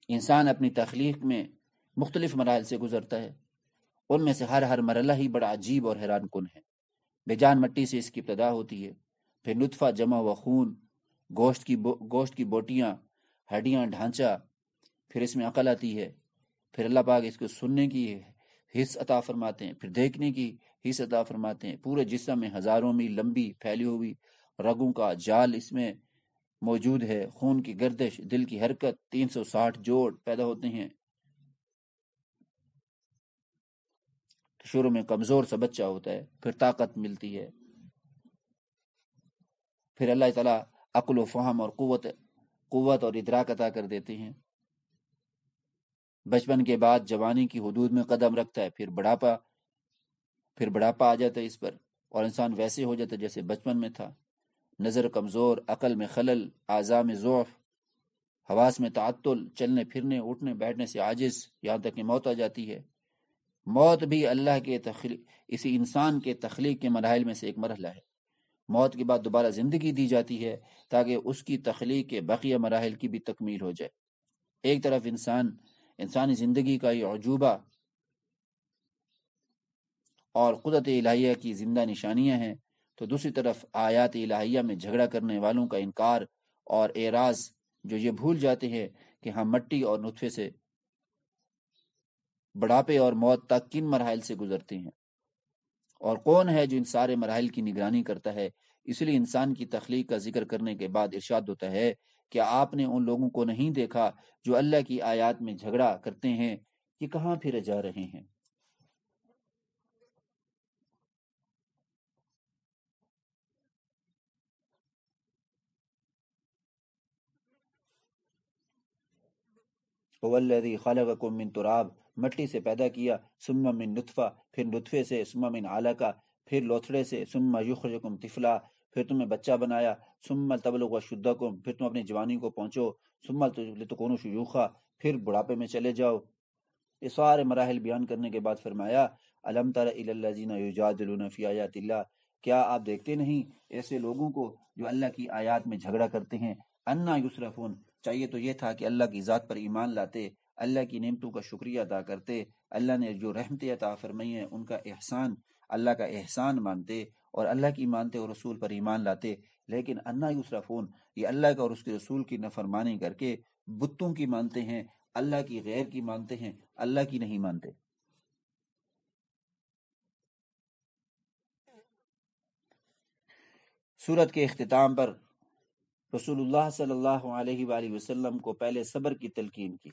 انسان اپنی تخلیق میں مختلف مراحل سے گزرتا ہے، ان میں سے ہر مرحلہ ہی بڑا عجیب اور حیران کن ہے۔ بے جان مٹی سے اس کی ابتدا ہوتی ہے، پھر نطفہ جمع و خون، گوشت کی بوٹیاں، ہڈیاں، ڈھانچہ، پھر اس میں عقل آتی ہے، پھر اللہ پاک اس کو سننے کی حس عطا فرماتے ہیں، پھر دیکھنے کی حس عطا فرماتے ہیں۔ پورے جسم میں ہزاروں میل لمبی پھیلی ہوئی رگوں کا جال اس میں موجود ہے، خون کی گردش، دل کی حرکت، 360 جوڑ پیدا ہوتے ہیں۔ شروع میں کمزور سا بچہ ہوتا ہے، پھر طاقت ملتی ہے، پھر اللہ تعالیٰ عقل و فہم اور قوت اور ادراک عطا کر دیتے ہیں۔ بچپن کے بعد جوانی کی حدود میں قدم رکھتا ہے، پھر بڑھاپا آ جاتا ہے اس پر، اور انسان ویسے ہو جاتا ہے جیسے بچپن میں تھا۔ نظر کمزور، عقل میں خلل، اعضاء میں ضعف، حواس میں تعطل، چلنے پھرنے اٹھنے بیٹھنے سے عاجز، یہاں تک کہ موت آ جاتی ہے۔ موت بھی اللہ کے اسی انسان کے تخلیق کے مراحل میں سے ایک مرحلہ ہے۔ موت کے بعد دوبارہ زندگی دی جاتی ہے تاکہ اس کی تخلیق کے بقیہ مراحل کی بھی تکمیل ہو جائے۔ ایک طرف انسانی زندگی کا یہ عجوبہ اور قدرت الہیہ کی زندہ نشانیاں ہیں، تو دوسری طرف آیات الہیہ میں جھگڑا کرنے والوں کا انکار اور اعراض، جو یہ بھول جاتے ہیں کہ ہم مٹی اور نطفے سے بڑھاپے اور موت تک کن مراحل سے گزرتے ہیں، اور کون ہے جو ان سارے مراحل کی نگرانی کرتا ہے۔ اس لیے انسان کی تخلیق کا ذکر کرنے کے بعد ارشاد ہوتا ہے کہ آپ نے ان لوگوں کو نہیں دیکھا جو اللہ کی آیات میں جھگڑا کرتے ہیں، یہ کہاں پھرے جا رہے ہیں۔ هو الذی خلقکم من تراب، مٹی سے پیدا کیا، ثم من نطفہ، پھر نطفے سے، ثم من علقہ، پھر لوتھڑے سے، ثم یخرجکم طفلا، پھر تمہیں بچہ بنایا، ثم تبلغ اشدکم، پھر تم اپنی جوانی کو پہنچو، ثم لتکونوا شیوخا، پھر بڑھاپے میں چلے جاؤ۔ یہ سارے مراحل بیان کرنے کے بعد فرمایا الم تر الی الذین یجادلون فی آیات اللہ، کیا آپ دیکھتے نہیں ایسے لوگوں کو جو اللہ کی آیات میں جھگڑا کرتے ہیں، انا یصرفون، چاہیے تو یہ تھا کہ اللہ کی ذات پر ایمان لاتے، اللہ کی نعمتوں کا شکریہ ادا کرتے، اللہ نے جو رحمتیں عطا فرمائی ہیں ان کا احسان، اللہ کا احسان مانتے اور اللہ کی مانتے اور رسول پر ایمان لاتے، لیکن انا یصرفون، یہ اللہ کا اور اس کے رسول کی نافرمانی کر کے بتوں کی مانتے ہیں، اللہ کی غیر کی مانتے ہیں، اللہ کی نہیں مانتے۔ سورت کے اختتام پر رسول اللہ صلی اللہ علیہ وآلہ وسلم کو پہلے صبر کی تلقین کی،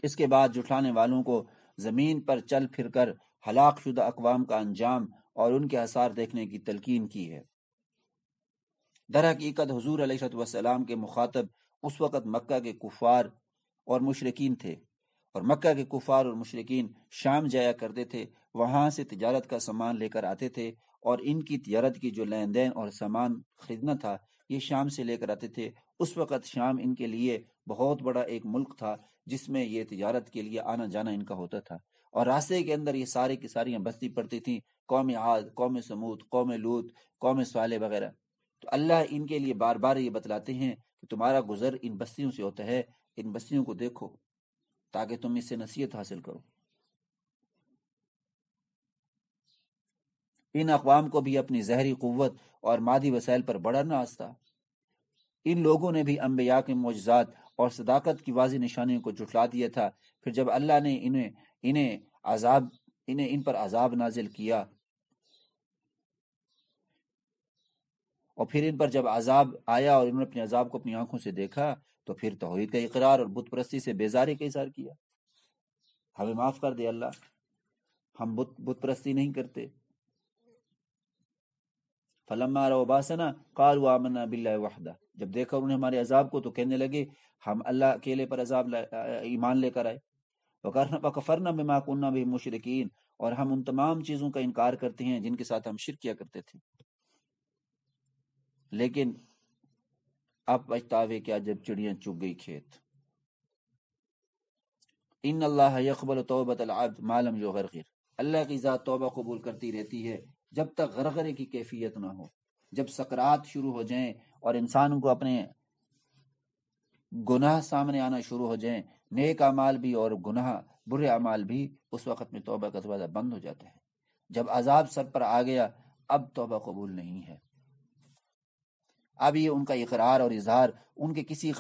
اس کے بعد جھٹلانے والوں کو زمین پر چل پھر کر ہلاک شدہ اقوام کا انجام اور ان کے آثار دیکھنے کی تلقین کی ہے۔ در حقیقت حضور علیہ السلام کے مخاطب اس وقت مکہ کے کفار اور مشرکین تھے، اور مکہ کے کفار اور مشرکین شام جایا کرتے تھے، وہاں سے تجارت کا سامان لے کر آتے تھے، اور ان کی تجارت کی جو لین دین اور سامان خریدنا تھا یہ شام سے لے کر آتے تھے۔ اس وقت شام ان کے لیے بہت بڑا ایک ملک تھا جس میں یہ تجارت کے لیے آنا جانا ان کا ہوتا تھا، اور راستے کے اندر یہ سارے کی ساریاں بستی پڑتی تھیں، قوم عاد، قوم سمود، قوم لوط، قوم صالح وغیرہ۔ تو اللہ ان کے لیے بار بار یہ بتلاتے ہیں کہ تمہارا گزر ان بستیوں سے ہوتا ہے، ان بستیوں کو دیکھو تاکہ تم اس سے نصیحت حاصل کرو۔ ان اقوام کو بھی اپنی ظاہری قوت اور مادی وسائل پر بڑا ناز تھا۔ ان لوگوں نے بھی انبیاء کے معجزات اور صداقت کی واضح نشانیوں کو جھٹلا دیا تھا۔ پھر جب اللہ نے ان پر عذاب نازل کیا، اور پھر ان پر جب عذاب آیا اور انہوں نے اپنے عذاب کو اپنی آنکھوں سے دیکھا، تو پھر توحید کا اقرار اور بت پرستی سے بیزاری کا اظہار کیا۔ ہمیں معاف کر دے اللہ، ہم بت پرستی نہیں کرتے۔ فلما رأوا باسنا قالوا آمنا باللہ وحدہ، جب دیکھا انہوں نے ہمارے عذاب کو تو کہنے لگے ہم اللہ اکیلے پر ایمان لے کر آئے۔ وکفرنا بما كنا به مشرکین، اور ہم ان تمام چیزوں کا انکار کرتے ہیں جن کے ساتھ ہم شرک کیا کرتے تھے۔ لیکن اب پچھتاوے کیا جب چڑیاں چگ گئی کھیت۔ ان اللہ یقبل توبۃ العبد ما لم یغرغر، اللہ کی ذات توبہ قبول کرتی رہتی ہے جب تک غرغرے کی کیفیت نہ ہو۔ جب سکرات شروع ہو جائیں اور انسان کو اپنے گناہ سامنے آنا شروع ہو جائیں، نیک اعمال بھی اور گناہ برے اعمال بھی، اس وقت میں توبہ کا دروازہ بند ہو جاتا ہے۔ جب عذاب سر پر آ گیا، اب توبہ قبول نہیں ہے۔ اب یہ ان کا اقرار اور اظہار ان کے کسی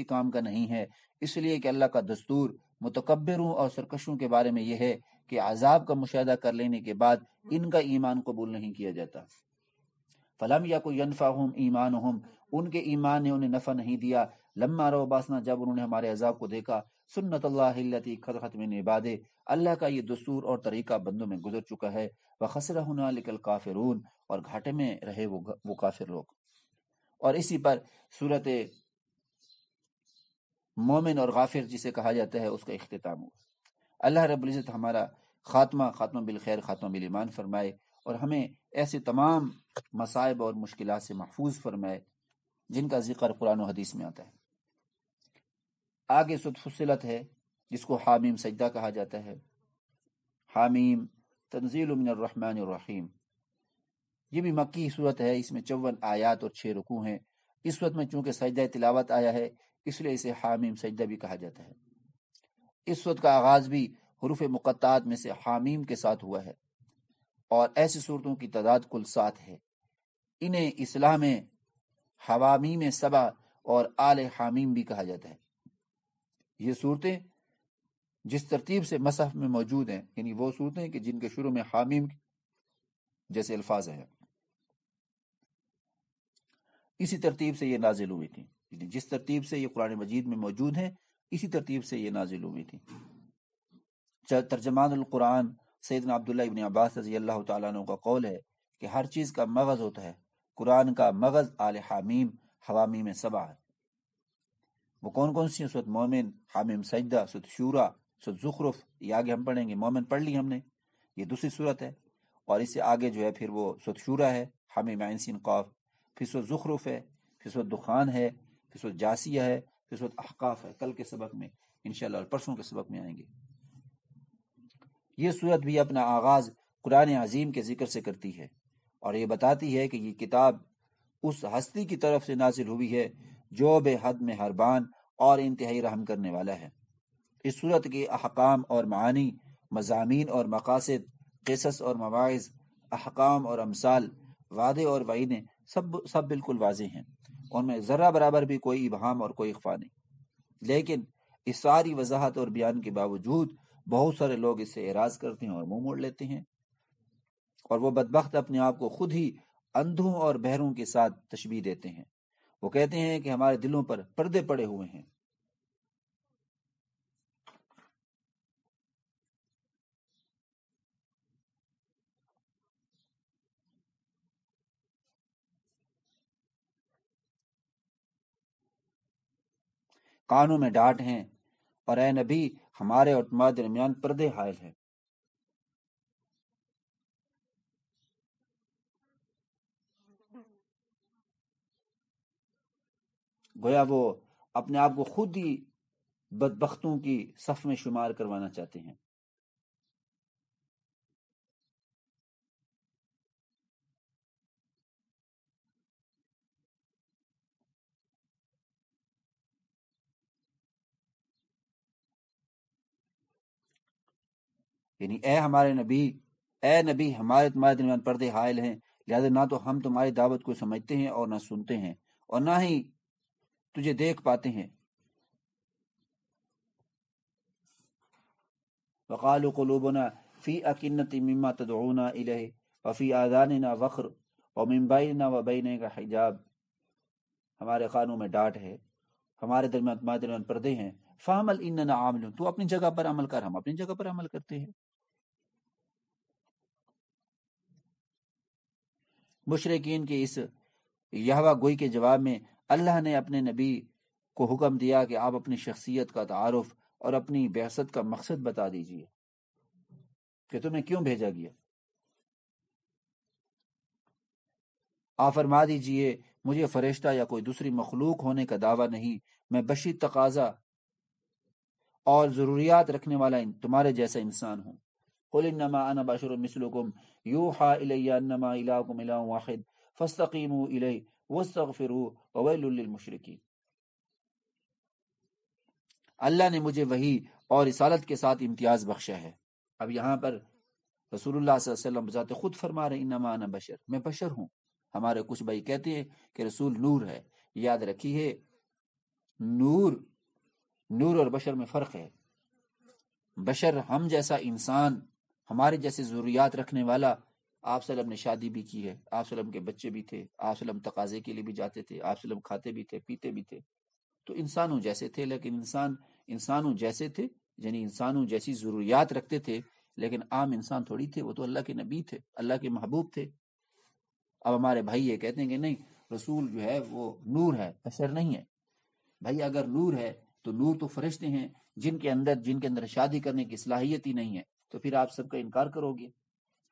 کام کا نہیں ہے، اس لیے کہ اللہ کا دستور متکبروں اور سرکشوں کے بارے میں یہ ہے کہ عذاب کا مشاہدہ کر لینے کے بعد ان کا ایمان قبول نہیں کیا جاتا۔ فلم یکن ینفعہم ایمانہم، ان کے ایمان نے انہیں نفع نہیں دیا، لما رأوا باسنا، جب انہوں نے ہمارے عذاب کو دیکھا، سنت اللہ التی قد خلت من عبادہ، اللہ کا یہ دستور اور طریقہ بندوں میں گزر چکا ہے، وخسر ہنالک الکافرون، اور گھاٹے میں رہے وہ کافر لوگ۔ اور اسی پر صورت مومن اور غافر جسے کہا جاتا ہے اس کا اختتام ہوا۔ اللہ رب العزت ہمارا خاتمہ بالخیر، خاتمہ بالایمان فرمائے، اور ہمیں ایسے تمام مصائب اور مشکلات سے محفوظ فرمائے جن کا ذکر قرآن و حدیث میں آتا ہے۔ آگے سورۃ فصلت ہے، جس کو حامیم سجدہ کہا جاتا ہے۔ حامیم تنزیل من الرحمن الرحیم، یہ بھی مکی صورت ہے، اس میں 54 آیات اور 6 رکوع ہیں۔ اس صورت میں چونکہ سجدہ تلاوت آیا ہے، اس لیے اسے حامیم سجدہ بھی کہا جاتا ہے۔ اس صورت کا آغاز بھی حروف مقطعات میں سے حامیم کے ساتھ ہوا ہے، اور ایسی صورتوں کی تعداد کل 7 ہے۔ انہیں اصطلاح میں حوامیم سبع اور آل حامیم بھی کہا جاتا ہے۔ یہ صورتیں جس ترتیب سے مصحف میں موجود ہیں، یعنی وہ صورتیں کہ جن کے شروع میں حامیم جیسے الفاظ ہیں، اسی ترتیب سے یہ نازل ہوئی تھی، جس ترتیب سے یہ قرآن مجید میں موجود ہیں، اسی ترتیب سے یہ نازل ہوئی تھی۔ ترجمان القرآن سیدنا عبداللہ ابن عباس رضی اللہ تعالیٰ عنہ کا قول ہے کہ ہر چیز کا مغز ہوتا ہے، قرآن کا مغز آل حامیم، حوامیم سبع ہے۔ وہ کون کون سی ہیں؟ سورۃ مومن، حامیم سجدہ، سورۃ شورى، سورۃ زخرف، یہ آگے ہم پڑھیں گے۔ مومن پڑھ لی ہم نے، یہ دوسری صورت ہے، اور اس سے آگے جو ہے پھر وہ سورۃ شورى ہے، حامیم عین سین قاف، پھر سورۃ زخرف ہے، پھر سورۃ دخان ہے، پھر سورۃ جاسیہ ہے، پھر سورۃ احقاف ہے۔ کل کے سبق میں انشاءاللہ، اور پرسوں کے سبق میں آئیں گے۔ یہ صورت بھی اپنا آغاز قرآن عظیم کے ذکر سے کرتی ہے، اور یہ بتاتی ہے کہ یہ کتاب اس ہستی کی طرف سے نازل ہوئی ہے جو بے حد مہربان اور انتہائی رحم کرنے والا ہے۔ اس صورت کے احکام اور معانی، مضامین اور مقاصد، قصص اور مواعظ، احکام اور امثال، وعدے اور وعیدیں سب بالکل واضح ہیں، ان میں ذرہ برابر بھی کوئی ابہام اور کوئی اخفا نہیں۔ لیکن اس ساری وضاحت اور بیان کے باوجود بہت سارے لوگ اس سے اعراض کرتے ہیں اور منہ موڑ لیتے ہیں، اور وہ بدبخت اپنے آپ کو خود ہی اندھوں اور بہروں کے ساتھ تشبیہ دیتے ہیں۔ وہ کہتے ہیں کہ ہمارے دلوں پر پردے پڑے ہوئے ہیں۔ کانوں میں ڈانٹ ہیں، اور اے نبی ہمارے اور تمہارے درمیان پردے حائل ہیں۔ گویا وہ اپنے آپ کو خود ہی بدبختوں کی صف میں شمار کروانا چاہتے ہیں۔ یعنی اے نبی ہمارے تمہارے درمیان پردے حائل ہیں، لہذا نہ تو ہم تمہاری دعوت کو سمجھتے ہیں اور نہ سنتے ہیں، اور نہ ہی تجھے دیکھ پاتے ہیں۔ وقالوا قلوبنا فی اکنۃ مما تدعونا الیہ وفی آذاننا وقر ومن بیننا وبینک حجاب، ہمارے کانوں میں ڈانٹ ہے، ہمارے درمیان پردے ہیں، فعمل اننا عاملون، تو اپنی جگہ پر عمل کر، ہم اپنی جگہ پر عمل کرتے ہیں۔ مشرکین کے اس یہوہ گوئی کے جواب میں اللہ نے اپنے نبی کو حکم دیا کہ آپ اپنی شخصیت کا تعارف اور اپنی بعثت کا مقصد بتا دیجئے کہ تمہیں کیوں بھیجا گیا۔ آپ فرما دیجئے مجھے فرشتہ یا کوئی دوسری مخلوق ہونے کا دعویٰ نہیں، میں بشری تقاضا اور ضروریات رکھنے والا تمہارے جیسا انسان ہوں۔ قل انما انا بشر مثلکم یوحی الی انما الہکم الہ واحد فاستقیموا الیہ واستغفروا وویل للمشرکین۔ اللہ نے مجھے وحی اور رسالت کے ساتھ امتیاز بخشا ہے۔ اب یہاں پر رسول اللہ صلی اللہ علیہ وسلم بذات خود فرما رہے انما انا بشر، میں بشر ہوں۔ ہمارے کچھ بھائی کہتے ہیں کہ رسول نور ہے، یاد رکھیے نور اور بشر میں فرق ہے۔ بشر ہم جیسا انسان، ہمارے جیسے ضروریات رکھنے والا، آپ صلی اللہ علیہ وسلم نے شادی بھی کی ہے، آپ صلی اللہ علیہ وسلم کے بچے بھی تھے، آپ صلی اللہ علیہ وسلم تقاضے کے لیے بھی جاتے تھے، آپ صلی اللہ علیہ وسلم کھاتے بھی تھے پیتے بھی تھے، تو انسانوں جیسے تھے، لیکن انسانوں جیسے تھے، یعنی انسانوں جیسی ضروریات رکھتے تھے، لیکن عام انسان تھوڑی تھے، وہ تو اللہ کے نبی تھے، اللہ کے محبوب تھے۔ اب ہمارے بھائی یہ کہتے ہیں کہ نہیں، رسول جو ہے وہ نور ہے، بشر نہیں ہے۔ بھائی اگر نور ہے تو نور تو فرشتے ہیں جن کے اندر شادی کرنے کی صلاحیت ہی نہیں ہے، تو پھر آپ سب کا انکار کرو گے،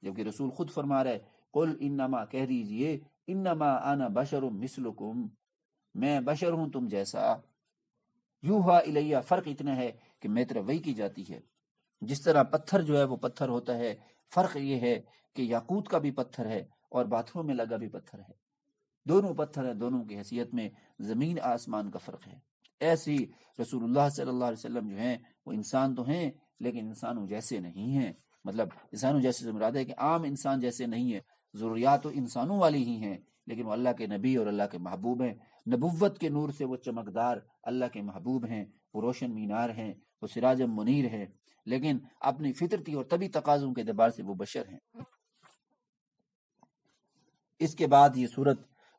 جبکہ رسول خود فرما رہا ہے قل انما، کہہ دیجئے انما انا بشر مثلکم، میں بشر ہوں تم جیسا، یوحا الیہ، فرق اتنا ہے کہ میں طرف وحی کی جاتی ہے۔ جس طرح پتھر جو ہے وہ پتھر ہوتا ہے، فرق یہ ہے کہ یاقوت کا بھی پتھر ہے اور باتھروم میں لگا بھی پتھر ہے، دونوں پتھر ہیں، دونوں کی حیثیت میں زمین آسمان کا فرق ہے۔ ایسی رسول اللہ صلی اللہ علیہ وسلم جو ہیں وہ انسان تو ہیں لیکن انسانوں جیسے نہیں ہیں، مطلب انسانوں جیسے سے مراد ہے کہ عام انسان جیسے نہیں ہے، ضروریات تو انسانوں والی ہی ہیں، لیکن وہ اللہ کے نبی اور اللہ کے محبوب ہیں، نبوت کے نور سے وہ چمکدار اللہ کے محبوب ہیں، وہ روشن مینار ہیں، وہ سراج منیر ہیں، لیکن اپنی فطرتی اور طبی تقاضوں کے اعتبار سے وہ بشر ہیں۔ اس کے بعد یہ صورت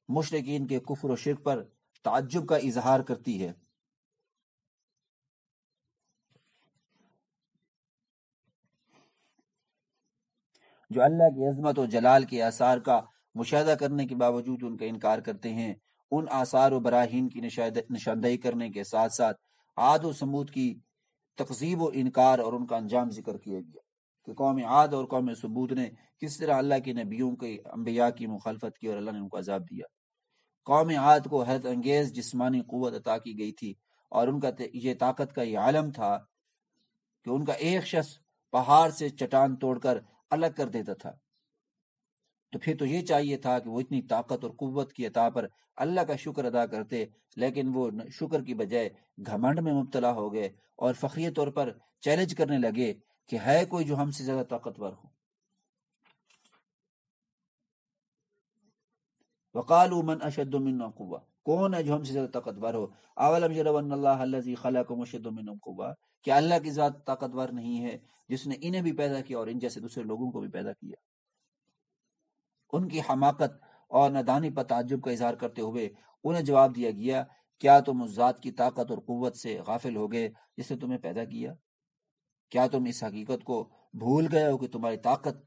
مشرکین کے کفر و شرک پر تعجب کا اظہار کرتی ہے۔ جو اللہ کی عظمت و جلال کے آثار کا مشاہدہ کرنے کے باوجود ان کا انکار کرتے ہیں، ان آثار و براہین کی نشاندہی کرنے کے ساتھ ساتھ عاد و سمود کی تکذیب و انکار اور ان کا انجام ذکر کیا گیا کہ قوم عاد اور قوم سمود نے کس طرح اللہ کے نبیوں کے انبیاء کی مخالفت کی اور اللہ نے ان کو عذاب دیا۔ قوم عاد کو حیرت انگیز جسمانی قوت عطا کی گئی تھی، اور ان کا یہ طاقت کا یہ عالم تھا کہ ان کا ایک شخص پہاڑ سے چٹان توڑ کر الگ کر دیتا تھا۔ تو پھر تو یہ چاہیے تھا کہ وہ اتنی طاقت اور قوت کی عطا پر اللہ کا شکر ادا کرتے، لیکن وہ شکر کی بجائے گھمنڈ میں مبتلا ہو گئے اور فخری طور پر چیلنج کرنے لگے کہ ہے کوئی جو ہم سے زیادہ طاقتور ہو۔ وقالوا من اشد منا قوة، کون ہے جو ہم سے زیادہ طاقتور ہو؟ اولم يروا ان اللہ الذي خلقهم اشد منهم قوة، کہ اللہ کی ذات طاقتور نہیں ہے جس نے انہیں بھی پیدا کیا اور ان جیسے دوسرے لوگوں کو بھی پیدا کیا؟ ان کی حماقت اور نادانی پر تعجب کا اظہار کرتے ہوئے انہیں جواب دیا گیا، کیا تم اس ذات کی طاقت اور قوت سے غافل ہو گئے جس نے تمہیں پیدا کیا؟ کیا تم اس حقیقت کو بھول گئے ہو کہ تمہاری طاقت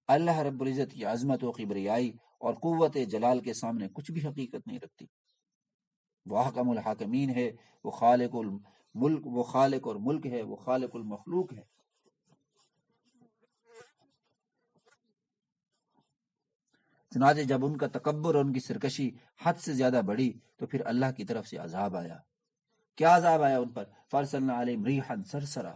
اللہ رب العزت کی عظمت و کبریائی اور قوت جلال کے سامنے کچھ بھی حقیقت نہیں رکھتی؟ وہ حکم الحاکمین ہے، وہ خالق اور ملک ہے، وہ خالق المخلوق ہے۔ چنانچہ جب ان کا تکبر اور ان کی سرکشی حد سے زیادہ بڑھی تو پھر اللہ کی طرف سے عذاب آیا۔ کیا عذاب آیا ان پر؟ فارسلنا علیہم ریحا صرصرا،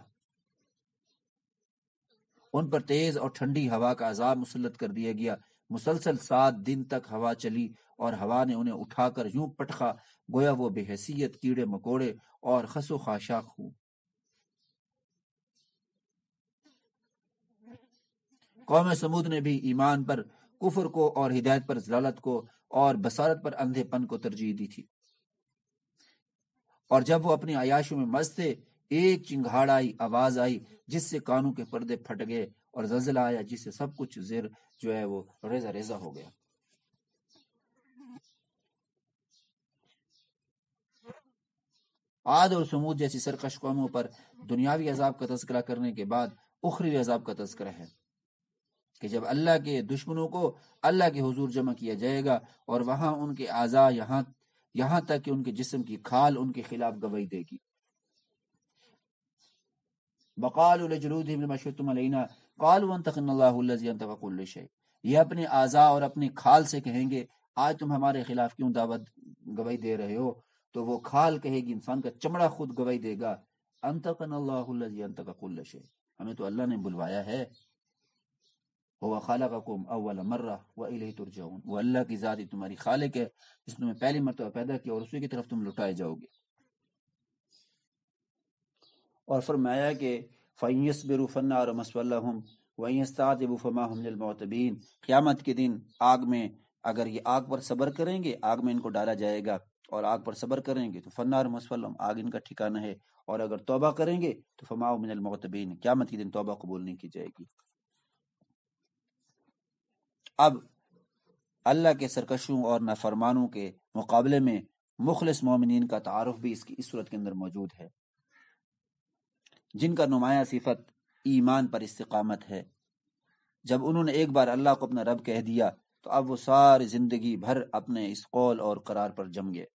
ان پر تیز اور ٹھنڈی ہوا کا عذاب مسلط کر دیا گیا۔ مسلسل 7 دن تک ہوا چلی اور ہوا نے انہیں اٹھا کر یوں پٹخا گویا وہ بے حیثیت کیڑے مکوڑے اور خس و خاشاک ہوں۔ قوم سمود نے بھی ایمان پر کفر کو اور ہدایت پر ضلالت کو اور بصارت پر اندھے پن کو ترجیح دی تھی، اور جب وہ اپنی عیاشوں میں مست تھے، ایک چنگھاڑ آئی، آواز آئی جس سے کانوں کے پردے پھٹ گئے، اور زلزلہ آیا جس سے سب کچھ زیر جو ہے وہ ریزہ ریزہ ہو گیا۔ عاد اور سمود جیسی سرکش قوموں پر دنیاوی عذاب کا تذکرہ کرنے کے بعد اخروی عذاب کا تذکرہ ہے کہ جب اللہ کے دشمنوں کو اللہ کے حضور جمع کیا جائے گا اور وہاں ان کے اعضاء یہاں تک کہ ان کے جسم کی کھال ان کے خلاف گواہی دے گی۔ وقالوا لجلودهم لما شهدتم علينا قالوا انطقنا الله الذي انطق كل شيء، یہ اپنے اعضاء اور اپنی کھال سے کہیں گے آج تم ہمارے خلاف کیوں گواہی دے رہے ہو؟ تو وہ کھال کہے گی، انسان کا چمڑا خود گواہی دے گا، انطقنا الله الذي انطق كل شيء، ہمیں تو اللہ نے بلوایا ہے۔ هو خلقکم اول مرہ والیہ ترجعون، وہ اللہ کی ذات ہی تمہاری خالق ہے جس نے تمہیں پہلی مرتبہ پیدا کیا اور اسی کی طرف تم لوٹائے جاؤ گے۔ اور فرمایا کہ فَإِن يَصْبِرُوا فَالنَّارُ مَثْوًى لَّهُمْ وَإِن يَسْتَعْتِبُوا فَمَا هُمْ مِنَ الْمُعْتَبِينَ، قیامت کے دن آگ میں اگر یہ آگ پر صبر کریں گے، آگ میں ان کو ڈالا جائے گا، اور آگ پر صبر کریں گے تو فَالنَّارُ مَثْوًى لَّهُمْ، آگ ان کا ٹھکانہ ہے، اور اگر توبہ کریں گے تو فَمَا هُمْ مِنَ الْمُعْتَبِينَ، قیامت کے دن توبہ قبول نہیں کی جائے گی۔ اب اللہ کے سرکشوں اور نافرمانوں کے مقابلے میں مخلص مومنین کا تعارف بھی اس صورت کے اندر موجود ہے، جن کا نمایاں صفت ایمان پر استقامت ہے۔ جب انہوں نے ایک بار اللہ کو اپنا رب کہہ دیا تو اب وہ ساری زندگی بھر اپنے اس قول اور قرار پر جم گئے،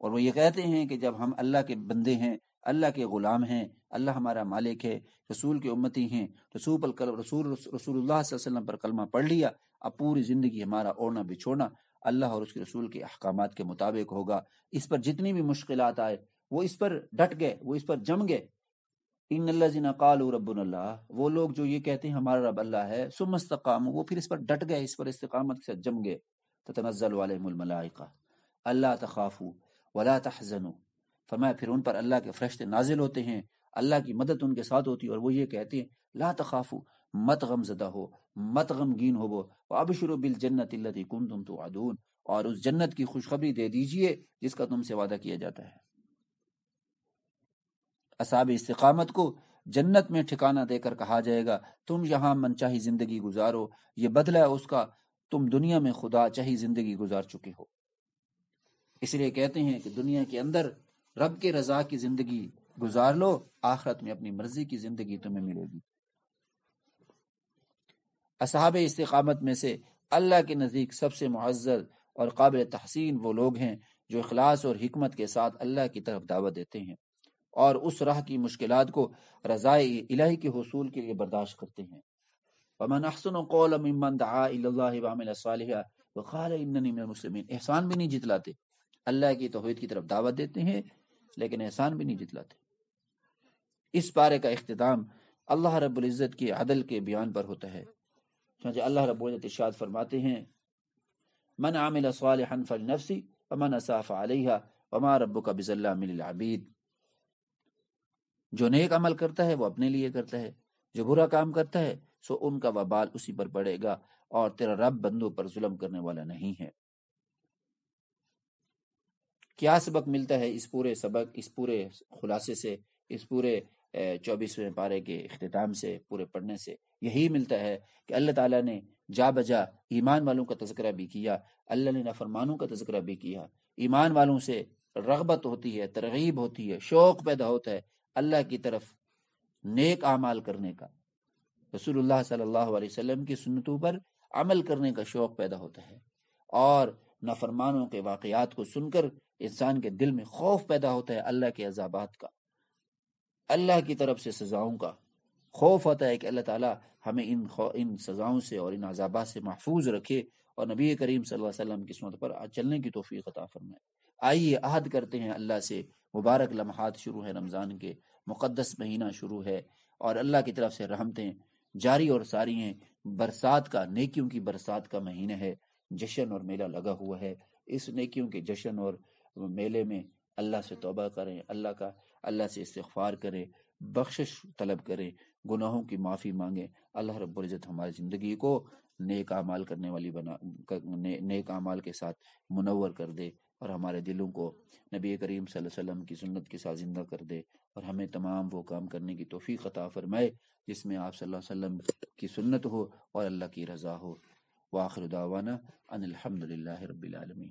اور وہ یہ کہتے ہیں کہ جب ہم اللہ کے بندے ہیں، اللہ کے غلام ہیں، اللہ ہمارا مالک ہے، رسول کے امتی ہیں، رسول اللہ صلی اللہ علیہ وسلم پر کلمہ پڑھ لیا، اب پوری زندگی ہمارا اوڑھنا بچھوڑنا اللہ اور اس کے رسول کے احکامات کے مطابق ہوگا۔ اس پر جتنی بھی مشکلات آئے وہ اس پر ڈٹ گئے، وہ اس پر جم گئے۔ ان الذین قالوا ربنا اللہ، وہ لوگ جو یہ کہتے ہیں ہمارا رب اللہ ہے، ثم استقاموا، وہ پھر اس پر ڈٹ گئے، اس پر استقامت کے ساتھ جم گئے۔ تتنزل علیہم الملائکہ اللہ تخافوا ولا تحزنوا، فرمایا پھر ان پر اللہ کے فرشتے نازل ہوتے ہیں، اللہ کی مدد ان کے ساتھ ہوتی ہے، اور وہ یہ کہتے ہیں لا تخافوا، مت غم زدہ ہو، مت غمگین ہو، وہ وابشروا بالجنۃ التی کنتم توعدون، اور اس جنت کی خوشخبری دے دیجئے جس کا تم سے وعدہ کیا جاتا ہے۔ اصحاب استقامت کو جنت میں ٹھکانہ دے کر کہا جائے گا تم یہاں منچاہی زندگی گزارو، یہ بدلہ ہے اس کا تم دنیا میں خدا چاہی زندگی گزار چکے ہو۔ اس لیے کہتے ہیں کہ دنیا کے اندر رب کے رضا کی زندگی گزار لو، آخرت میں اپنی مرضی کی زندگی تمہیں ملے گی۔ اصحاب استقامت میں سے اللہ کے نزدیک سب سے معزز اور قابل تحسین وہ لوگ ہیں جو اخلاص اور حکمت کے ساتھ اللہ کی طرف دعوت دیتے ہیں اور اس راہ کی مشکلات کو رضائے الہی کے حصول کے لیے برداشت کرتے ہیں۔ وَمَنْ أَحْسَنُ قَوْلًا مِّمَّنْ دَعَا إِلَى اللَّهِ وَعَمِلَ صَالِحًا وَقَالَ إِنَّنِي مِنَ الْمُسْلِمِينَ، احسان بھی نہیں جتلاتے، اللہ کی توحید کی طرف دعوت دیتے ہیں لیکن احسان بھی نہیں جتلاتے۔ اس پارے کا اختتام اللہ رب العزت کی عدل کے بیان پر ہوتا ہے، چنانچہ اللہ رب العزت ارشاد فرماتے ہیں من عمل صالحا فلنفسه ومن اساء فعليها وما ربك بظلام للعبید، جو نیک عمل کرتا ہے وہ اپنے لیے کرتا ہے، جو برا کام کرتا ہے سو ان کا وبال اسی پر پڑے گا، اور تیرا رب بندوں پر ظلم کرنے والا نہیں ہے۔ کیا سبق ملتا ہے اس پورے سبق، اس پورے خلاصے سے، اس پورے 24ویں پارے کے اختتام سے، پورے پڑھنے سے؟ یہی ملتا ہے کہ اللہ تعالیٰ نے جا بجا ایمان والوں کا تذکرہ بھی کیا، اللہ نے نافرمانوں کا تذکرہ بھی کیا۔ ایمان والوں سے رغبت ہوتی ہے، ترغیب ہوتی ہے، شوق پیدا ہوتا ہے اللہ کی طرف نیک اعمال کرنے کا، رسول اللہ صلی اللہ علیہ وسلم کی سنتوں پر عمل کرنے کا شوق پیدا ہوتا ہے، اور نافرمانوں کے واقعات کو سن کر انسان کے دل میں خوف پیدا ہوتا ہے اللہ کے عذابات کا، اللہ کی طرف سے سزاؤں کا خوف ہوتا ہے کہ اللہ تعالیٰ ہمیں ان سزاؤں سے اور ان عذابات سے محفوظ رکھے، اور نبی کریم صلی اللہ علیہ وسلم کی سنت پر چلنے کی توفیق عطا فرمائے۔ آئیے عہد کرتے ہیں اللہ سے، مبارک لمحات شروع ہے، رمضان کے مقدس مہینہ شروع ہے، اور اللہ کی طرف سے رحمتیں جاری اور ساری ہیں، برسات کا، نیکیوں کی برسات کا مہینہ ہے، جشن اور میلہ لگا ہوا ہے۔ اس نیکیوں کے جشن اور میلے میں اللہ سے توبہ کریں، اللہ سے استغفار کریں، بخشش طلب کریں، گناہوں کی معافی مانگیں۔ اللہ رب العزت ہماری زندگی کو نیک اعمال کرنے والی نیک اعمال کے ساتھ منور کر دے، اور ہمارے دلوں کو نبی کریم صلی اللہ علیہ وسلم کی سنت کے ساتھ زندہ کر دے، اور ہمیں تمام وہ کام کرنے کی توفیق عطا فرمائے جس میں آپ صلی اللہ علیہ وسلم کی سنت ہو اور اللہ کی رضا ہو۔ وآخر دعوانا ان الحمد للہ رب العالمین۔